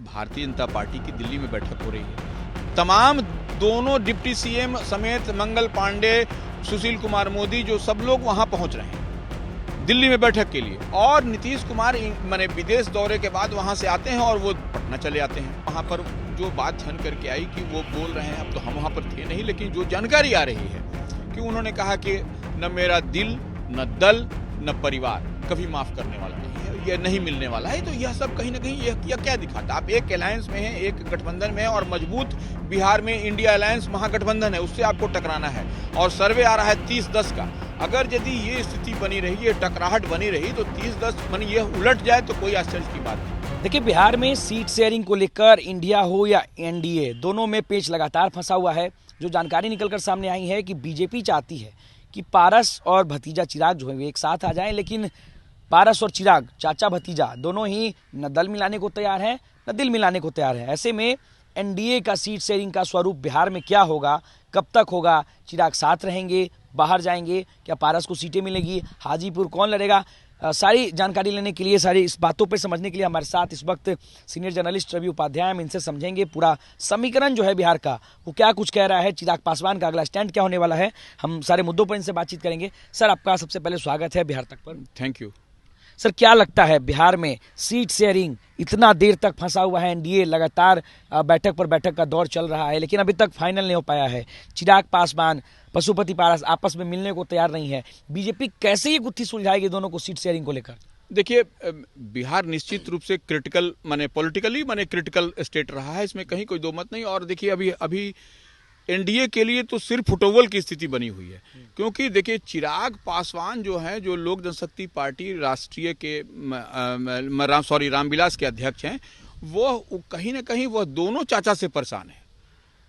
Bharatiya Janata party की दिल्ली में बैठक हो रही है। तमाम दोनों डिप्टी सीएम समेत मंगल पांडे, सुशील कुमार मोदी, जो सब लोग वहां पहुंच रहे हैं दिल्ली में बैठक के लिए। और नीतीश कुमार माने विदेश दौरे के बाद वहां से आते हैं और वो पटना चले आते हैं। वहां पर जो बात छन करके आई कि वो बोल रहे हैं, अब तो हम वहां पर थे नहीं, लेकिन जो जानकारी आ रही है कि उन्होंने कहा कि न मेरा दिल, न दल, न परिवार कभी माफ करने वाला नहीं है, यह नहीं मिलने वाला है। तो यह सब कहीं ना कहीं यह क्या दिखाता है? आप एक अलायंस में हैं, एक गठबंधन में है, और मजबूत बिहार में इंडिया अलायंस महागठबंधन है, उससे आपको टकराना है। और सर्वे आ रहा है 30-10 का। अगर यदि ये स्थिति बनी रही, ये टकराहट बनी रही, तो 30-10 मानी यह उलट जाए तो कोई आश्चर्य की बात नहीं। देखिए, बिहार में सीट शेयरिंग को लेकर इंडिया हो या एनडीए, दोनों में पेच लगातार फंसा हुआ है। जो जानकारी निकलकर सामने आई है कि बीजेपी चाहती है कि पारस और भतीजा चिराग जो है वे एक साथ आ जाएं, लेकिन पारस और चिराग, चाचा भतीजा, दोनों ही न दल मिलाने को तैयार हैं न दिल मिलाने को तैयार हैं। ऐसे में एनडीए का सीट शेयरिंग का स्वरूप बिहार में क्या होगा, कब तक होगा? चिराग साथ रहेंगे, बाहर जाएंगे, क्या पारस को सीटें मिलेगी, हाजीपुर कौन लड़ेगा? सारी जानकारी लेने के लिए, सारी इस बातों पे समझने के लिए हमारे साथ इस वक्त सीनियर जर्नलिस्ट रवि उपाध्याय, हम इनसे समझेंगे पूरा समीकरण जो है बिहार का, वो क्या कुछ कह रहा है, चिराग पासवान का अगला स्टैंड क्या होने वाला है। हम सारे मुद्दों पर इनसे बातचीत करेंगे। सर, आपका सबसे पहले स्वागत है बिहार तक पर। Thank you. सर, क्या लगता है बिहार में सीट शेयरिंग इतना देर तक फंसा हुआ है? एनडीए लगातार बैठक पर बैठक का दौर चल रहा है, लेकिन अभी तक फाइनल नहीं हो पाया है। चिराग पासवान, पशुपति पारस आपस में मिलने को तैयार नहीं है। बीजेपी कैसे ये गुत्थी सुलझाएगी दोनों को सीट शेयरिंग को लेकर? देखिए, बिहार निश्चित रूप से क्रिटिकल माने पॉलिटिकली माने क्रिटिकल स्टेट रहा है, इसमें कहीं कोई दो मत नहीं। और देखिए, अभी एनडीए के लिए तो सिर्फ फुटोवल की स्थिति बनी हुई है, क्योंकि देखिए चिराग पासवान जो है, जो लोक जनशक्ति पार्टी राष्ट्रीय के रामविलास के अध्यक्ष हैं, वो कहीं ना कहीं वह दोनों चाचा से परेशान है।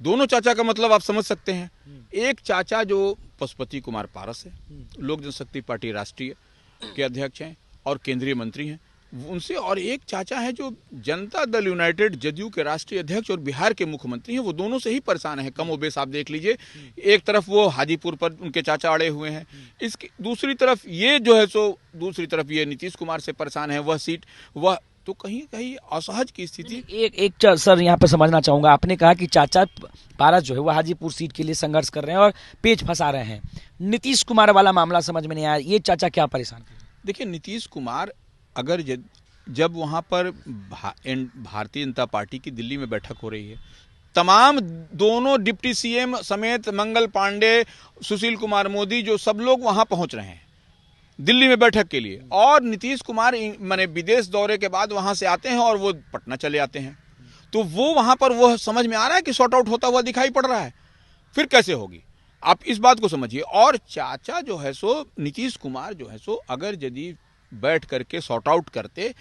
दोनों चाचा का मतलब आप समझ सकते हैं। एक चाचा जो पशुपति कुमार पारस है, लोक जनशक्ति पार्टी राष्ट्रीय के अध्यक्ष हैं और केंद्रीय मंत्री हैं, उनसे, और एक चाचा है जो जनता दल यूनाइटेड जदयू के राष्ट्रीय अध्यक्ष और बिहार के मुख्यमंत्री हैं, वो दोनों से ही परेशान है कम बेश। आप देख लीजिए, एक तरफ वो हाजीपुर पर उनके चाचा अड़े हुए हैं, इसकी दूसरी तरफ ये जो है सो दूसरी तरफ ये नीतीश कुमार से परेशान है, वह सीट, वह तो कहीं कहीं असहज की स्थिति। एक सर यहाँ पे समझना चाहूंगा, आपने कहा कि चाचा पारस जो है वो हाजीपुर सीट के लिए संघर्ष कर रहे हैं और पेच फंसा रहे हैं। नीतीश कुमार वाला मामला समझ में नहीं आया, ये चाचा क्या परेशान कर रहे हैं? देखिए, नीतीश कुमार अगर जब वहां पर भारतीय जनता पार्टी की दिल्ली में बैठक हो रही है, तमाम दोनों डिप्टी सीएम समेत मंगल पांडे, सुशील कुमार मोदी, जो सब लोग वहां पहुंच रहे हैं दिल्ली में बैठक के लिए। और नीतीश कुमार माने विदेश दौरे के बाद वहां से आते हैं और वो पटना चले आते हैं। तो वो वहां पर वो समझ में आ रहा है कि सॉर्ट आउट होता हुआ दिखाई पड़ रहा है। फिर कैसे होगी, आप इस बात को समझिए। और चाचा जो है सो नीतीश कुमार जो है सो, अगर यदि बैठ करके सॉर्ट आउट करते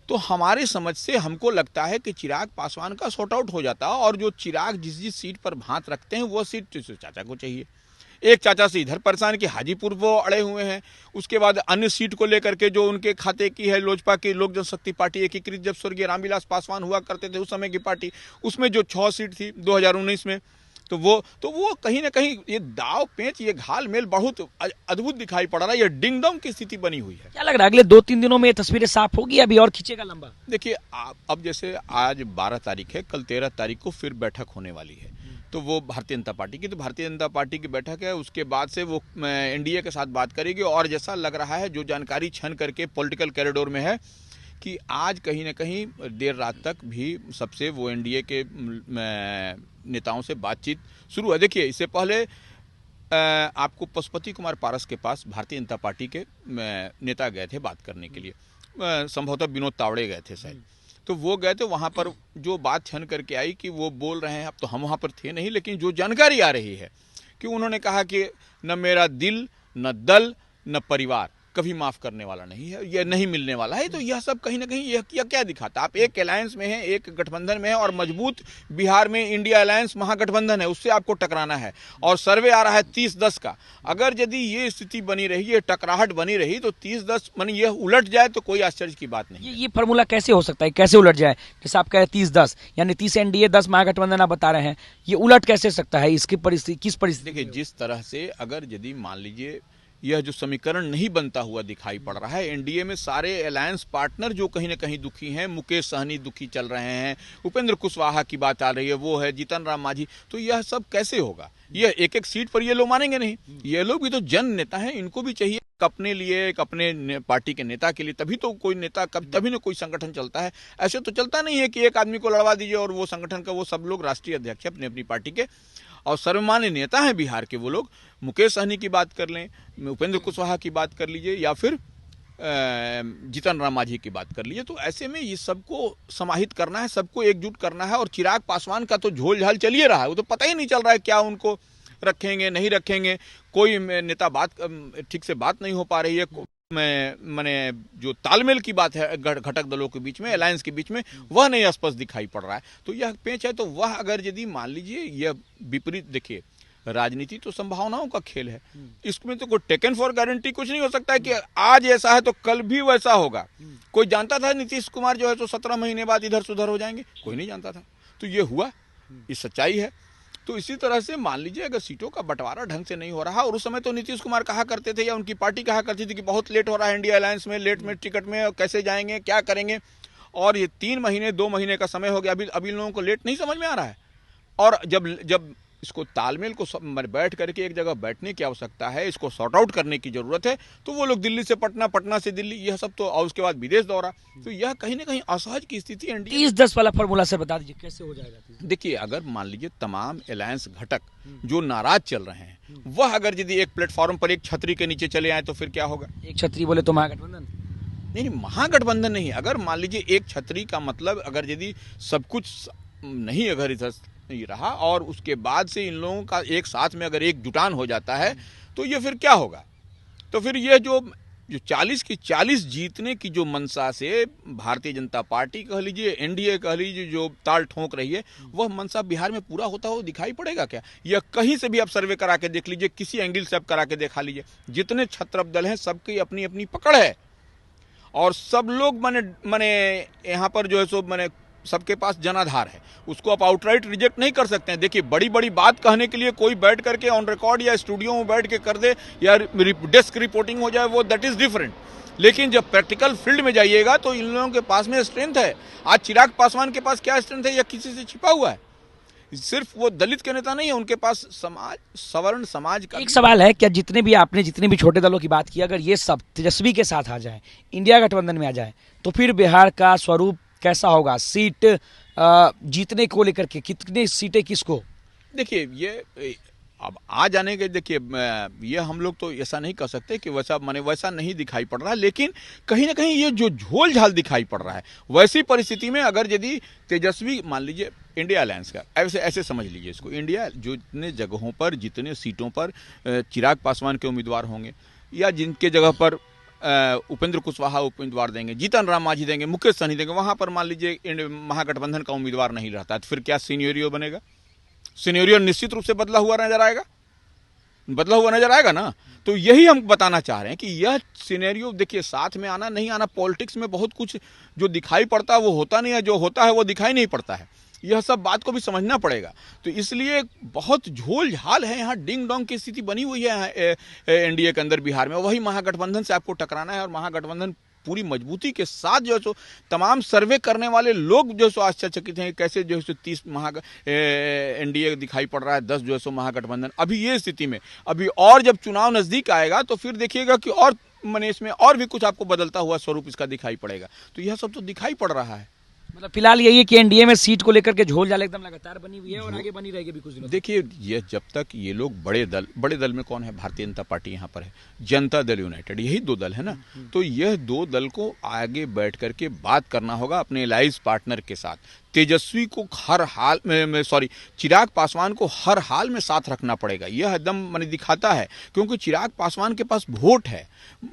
तो हमारे समझ से हमको लगता है कि चिराग पासवान का सॉर्ट आउट हो जाता। और जो चिराग जिस सीट पर भांत रखते हैं, वो सीट चाचा को चाहिए। एक चाचा से इधर परेशान कि हाजीपुर वो अड़े हुए हैं, उसके बाद अन्य सीट को लेकर के जो उनके खाते की है, लोजपा की लोक जनशक्ति पार्टी एकीकृत, जब स्वर्गीय रामविलास पासवान हुआ करते थे उस समय की पार्टी, उसमें जो 6 सीट थी 2019 में, तो वो कहीं ना कहीं ये दाव पेंच, ये घाल मेल बहुत अद्भुत दिखाई पड़ रहा है। ये डिंग डोंग की स्थिति बनी हुई है। क्या लग रहा है अगले 2-3 दिनों में ये तस्वीरें साफ होगी, अभी और खींचेगा लंबा? देखिए, अब जैसे आज 12 तारीख है, कल 13 तारीख को फिर बैठक होने वाली है, तो वो भारतीय जनता पार्टी की, तो भारतीय जनता पार्टी की बैठक है, उसके बाद से वो एनडीए के साथ बात करेगी। और जैसा लग रहा है, जो जानकारी छन करके पॉलिटिकल कॉरिडोर में है, कि आज कहीं ना कहीं देर रात तक भी सबसे वो एनडीए के नेताओं से बातचीत शुरू है। देखिए, इससे पहले आपको पशुपति कुमार पारस के पास भारतीय जनता पार्टी के नेता गए थे बात करने के लिए, संभवतः विनोद तावड़े गए थे शायद। तो वो गए थे, वहाँ पर जो बात छन करके आई कि वो बोल रहे हैं, अब तो हम वहाँ पर थे नहीं, लेकिन जो जानकारी आ रही है कि उन्होंने कहा कि न मेरा दिल, न दल, न परिवार कभी माफ करने वाला नहीं है, यह नहीं मिलने वाला है। तो यह सब कहीं ना कहीं यह क्या दिखाता? आप एक अलायंस में हैं, एक गठबंधन में हैं, और मजबूत बिहार में इंडिया अलायंस महागठबंधन है, उससे आपको टकराना है। और सर्वे आ रहा है 30-10 का। अगर यदि ये स्थिति बनी रही, ये टकराहट बनी रही, तो 30-10 मानी यह उलट जाए तो कोई आश्चर्य की बात नहीं। ये फॉर्मूला कैसे हो सकता है, कैसे उलट जाए? जैसे आप कह रहे हैं 30-10, या नीतीश एनडीए 10 महागठबंधन आप बता रहे हैं, ये उलट कैसे सकता है? इसकी परिस्थिति, किस परिस्थिति? देखिए, जिस तरह से अगर यदि मान लीजिए यह जो समीकरण नहीं बनता हुआ दिखाई पड़ रहा है। एनडीए में सारे अलायंस पार्टनर जो कहीं ना कहीं दुखी हैं, मुकेश सहनी दुखी चल रहे हैं, उपेंद्र कुशवाहा की बात आ रही है, वो है जीतन राम मांझी, तो यह सब कैसे होगा? यह एक एक सीट पर ये लोग मानेंगे नहीं। ये लोग भी तो जन नेता हैं, इनको भी चाहिए अपने लिए, एक अपने पार्टी के नेता के लिए, तभी तो कोई नेता तभी ना कोई संगठन चलता है। ऐसे तो चलता नहीं है कि एक आदमी को लड़वा दीजिए और वो संगठन का वो सब लोग राष्ट्रीय अध्यक्ष अपनी अपनी पार्टी के और सर्वमान्य नेता हैं बिहार के वो लोग। मुकेश सहनी की बात कर लें, उपेंद्र कुशवाहा की बात कर लीजिए, या फिर जीतन राम मांझी की बात कर लीजिए, तो ऐसे में ये सबको समाहित करना है, सबको एकजुट करना है। और चिराग पासवान का तो झोल झाल चलिए रहा है, वो तो पता ही नहीं चल रहा है क्या उनको रखेंगे नहीं रखेंगे। कोई नेता बात ठीक से बात नहीं हो पा रही है। मैंने जो तालमेल की बात है घटक दलों के बीच में, अलायंस के बीच में, वह नहीं स्पष्ट दिखाई पड़ रहा है। तो यह पेंच है। तो वह अगर यदि मान लीजिए यह विपरीत, देखिए राजनीति तो संभावनाओं का खेल है, इसमें तो कोई टेकन फॉर गारंटी कुछ नहीं हो सकता है कि आज ऐसा है तो कल भी वैसा होगा। कोई जानता था नीतीश कुमार जो है तो 17 महीने बाद इधर सुधर हो जाएंगे? कोई नहीं जानता था। तो ये हुआ, ये सच्चाई है। तो इसी तरह से मान लीजिए अगर सीटों का बंटवारा ढंग से नहीं हो रहा, और उस समय तो नीतीश कुमार कहा करते थे या उनकी पार्टी कहा करती थी कि बहुत लेट हो रहा है इंडिया अलायंस में, लेट में टिकट में, कैसे जाएंगे, क्या करेंगे। और ये 3 महीने 2 महीने का समय हो गया, अभी लोगों को लेट नहीं समझ में आ रहा है। और जब इसको तालमेल को बैठ करके एक जगह बैठने की आवश्यकता है, इसको सॉर्ट आउट करने की जरूरत है, तो वो लोग दिल्ली से पटना, पटना से दिल्ली, यह सब तो, और उसके बाद विदेश दौरा, तो यह कहीं ना कहीं असहज की स्थिति है। 30-10 वाला फॉर्मूला से बता दीजिए कैसे हो जाएगा। देखिए अगर मान लीजिए तमाम अलायंस घटक जो नाराज चल रहे हैं, वह अगर यदि एक प्लेटफॉर्म पर एक छतरी के नीचे चले आए तो फिर क्या होगा? एक छतरी बोले तो महागठबंधन नहीं, महागठबंधन नहीं। अगर मान लीजिए एक छतरी का मतलब अगर यदि सब कुछ नहीं, अगर इधर नहीं रहा और उसके बाद से इन लोगों का एक साथ में अगर एक जुटान हो जाता है, तो ये फिर क्या होगा? तो फिर ये जो 40 की 40 जीतने की जो मंशा से भारतीय जनता पार्टी कह लीजिए, एनडीए कह लीजिए, जो ताल ठोंक रही है, वह मंशा बिहार में पूरा होता हुआ दिखाई पड़ेगा क्या? या कहीं से भी आप सर्वे करा के देख लीजिए, किसी एंगल से आप करा के देखा लीजिए, जितने छत्रप दल हैं सबकी अपनी अपनी पकड़ है, और सब लोग माने यहाँ पर जो है सो माने सबके पास जनाधार है, उसको आप आउटराइट रिजेक्ट नहीं कर सकते हैं। देखिए बड़ी बड़ी बात कहने के लिए कोई बैठ करके ऑन रिकॉर्ड या स्टूडियो में बैठ के कर दे या डेस्क रिपोर्टिंग हो जाए, वो दैट इज डिफरेंट। लेकिन जब प्रैक्टिकल फील्ड में जाइएगा तो इन लोगों के पास में स्ट्रेंथ है। आज चिराग पासवान के पास क्या स्ट्रेंथ है? या किसी से छिपा हुआ है? सिर्फ वो दलित के नेता नहीं है, उनके पास समाज, सवर्ण समाज का। एक सवाल है, क्या जितने भी छोटे दलों की बात की, अगर ये सब तेजस्वी के साथ आ जाए, इंडिया गठबंधन में आ जाए, तो फिर बिहार का स्वरूप कैसा होगा? सीट जीतने को लेकर के कितनी सीटें किसको? देखिए ये अब आ जाने के, देखिए ये हम लोग तो ऐसा नहीं कह सकते कि वैसा नहीं दिखाई पड़ रहा है, लेकिन कहीं ना कहीं ये जो झोल झाल दिखाई पड़ रहा है, वैसी परिस्थिति में अगर यदि तेजस्वी, मान लीजिए इंडिया अलायंस का, ऐसे समझ लीजिए इसको, इंडिया जो जितने जगहों पर, जितने सीटों पर चिराग पासवान के उम्मीदवार होंगे, या जिनके जगह पर उपेंद्र कुशवाहा उम्मीदवार देंगे, जीतन राम मांझी देंगे, मुकेश सहनी देंगे, वहां पर मान लीजिए महागठबंधन का उम्मीदवार नहीं रहता है, तो फिर क्या सिनेरियो बनेगा? सिनेरियो निश्चित रूप से बदला हुआ नजर आएगा ना। तो यही हम बताना चाह रहे हैं कि यह सिनेरियो, देखिए साथ में आना नहीं आना, पॉलिटिक्स में बहुत कुछ जो दिखाई पड़ता है वो होता नहीं है, जो होता है वो दिखाई नहीं पड़ता है। यह सब बात को भी समझना पड़ेगा। तो इसलिए बहुत झोल झाल है, यहाँ डिंग डोंग की स्थिति बनी हुई है एनडीए के अंदर बिहार में। वही महागठबंधन से आपको टकराना है, और महागठबंधन पूरी मजबूती के साथ जो है सो तमाम सर्वे करने वाले लोग जो सो आश्चर्यचकित हैं, कैसे जो है सो 30 एनडीए दिखाई पड़ रहा है, 10 जो है सो महागठबंधन। अभी ये स्थिति में अभी और जब चुनाव नजदीक आएगा तो फिर देखिएगा कि और माने इसमें और भी कुछ आपको बदलता हुआ स्वरूप इसका दिखाई पड़ेगा। तो यह सब तो दिखाई पड़ रहा है। मतलब फिलहाल यही है कि एनडीए में सीट को लेकर के झोल झाल एकदम लगातार बनी हुई है और आगे बनी रहेगी भी कुछ दिनों। देखिए ये जब तक ये लोग बड़े दल में कौन है? भारतीय जनता पार्टी यहाँ पर है, जनता दल यूनाइटेड, यही 2 दल है ना। तो यह 2 दल को आगे बैठ करके बात करना होगा अपने अलायंस पार्टनर के साथ। तेजस्वी को हर हाल में चिराग पासवान को हर हाल में साथ रखना पड़ेगा। यह एकदम मैंने दिखाता है, क्योंकि चिराग पासवान के पास वोट है,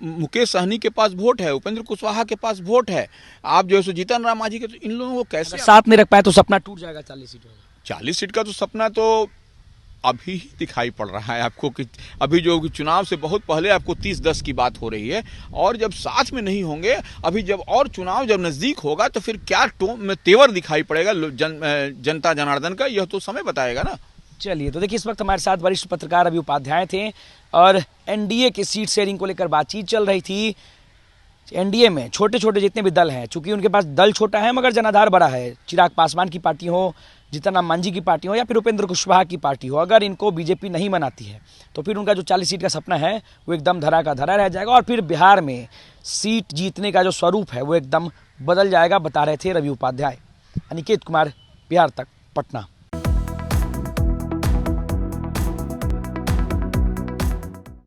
मुकेश सहनी के पास वोट है, उपेंद्र कुशवाहा के पास वोट है, आप जो है जीतन राम मांझी के, तो इन लोगों को कैसे साथ में रख पाए तो सपना टूट जाएगा। 40 सीट का तो सपना तो अभी ही दिखाई पड़ रहा है आपको कि अभी जो चुनाव से बहुत पहले आपको 30-10 की बात हो रही है, और जब साथ में नहीं होंगे, अभी जब और चुनाव जब नजदीक होगा तो फिर क्या तेवर दिखाई पड़ेगा जनता जनार्दन का, यह तो समय बताएगा ना। चलिए, तो देखिए इस वक्त हमारे साथ वरिष्ठ पत्रकार अभी उपाध्याय थे, और एनडीए की सीट शेयरिंग को लेकर बातचीत चल रही थी। एनडीए में छोटे छोटे जितने भी दल हैं, चूंकि उनके पास दल छोटा है मगर जनाधार बड़ा है, चिराग पासवान की पार्टी हो, जीतन राम मांझी की पार्टी हो या फिर उपेंद्र कुशवाहा की पार्टी हो, अगर इनको बीजेपी नहीं मनाती है तो फिर उनका जो 40 सीट का सपना है वो एकदम धरा का धरा रह जाएगा और फिर बिहार में सीट जीतने का जो स्वरूप है वो एकदम बदल जाएगा, बता रहे थे रवि उपाध्याय। अनिकेत कुमार, बिहार तक, पटना।